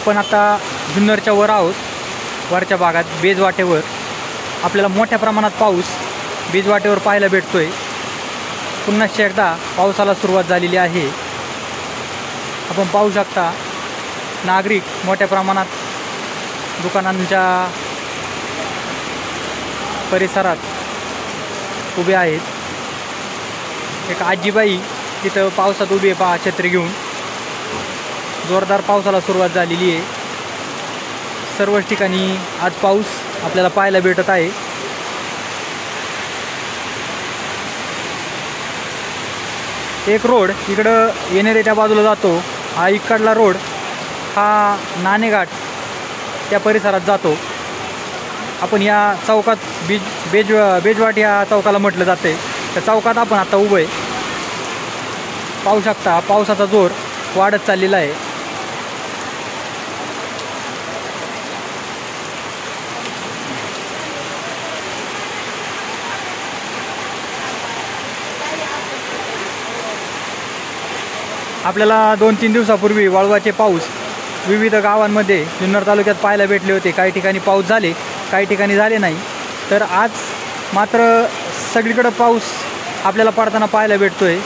आपण आता जुन्नरच्या वर आहोत, वरच्या भागात बेजवाटेवर आपल्याला मोठ्या प्रमाणात पाऊस बेजवाटेवर पाहायला भेटतोय। पुन्हा एकदा पावसाला सुरुवात झालेली आहे। आपण पाहू शकता नागरिक मोठ्या प्रमाणात दुकानांच्या परिसरात उभे आहेत। एक आजीबाई तिथं पावसात उभी आहे पहा, छत्री घेऊन। जोरदार पावसाला सुरुवात झालेली आहे। सर्वच ठिकाणी आज पाऊस आपल्याला पाहायला भेटत आहे। एक रोड इकडं येणेरेच्या बाजूला जातो, हा इकडला रोड हा नाणेघाट त्या परिसरात जातो। आपण या चौकात बेजवाट या चौकाला म्हटलं जाते, त्या चौकात आपण आता उभं आहे। पाहू शकता पावसाचा जोर वाढत चाललेला आहे। आपल्याला 2-3 दिवसापूर्वी वाळवाचे पाऊस विविध गावांमध्ये जुन्नर तालुक्यात पाहायला भेटले होते। काही ठिकाणी पाऊस झाले, काही ठिकाणी झाले नाही। तर आज मात्र सगळीकडे पाऊस आपल्याला पडताना पाहायला भेटतोय।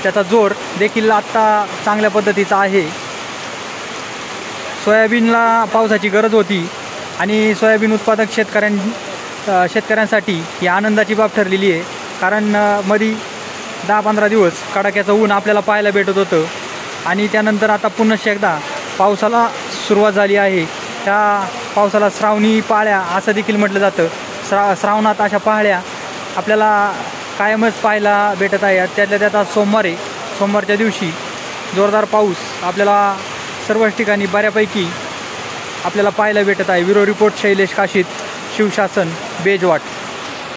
त्याचा जोर देखील आत्ता चांगल्या पद्धतीचा आहे। सोयाबीनला पावसाची गरज होती आणि सोयाबीन उत्पादक शेतकऱ्यांसाठी ही आनंदाची बाब ठरलेली आहे। कारण मध्ये 10-15 दिवस कडाक्याचं ऊन आपल्याला पाहायला भेटत होतं आणि त्यानंतर आता पुन्हा एकदा पावसाला सुरुवात झाली आहे। त्या पावसाला श्रावणी पाळ्या असं देखील म्हटलं जातं। श्रावणात अशा पाळ्या आपल्याला कायमच पाहायला भेटत आहे। त्यातल्या त्यात आज सोमवारच्या दिवशी जोरदार पाऊस आपल्याला सर्वच ठिकाणी बऱ्यापैकी आपल्याला पाहायला भेटत आहे। Bureau report Shailesh Kashid, Shivshasan, बेजवाट।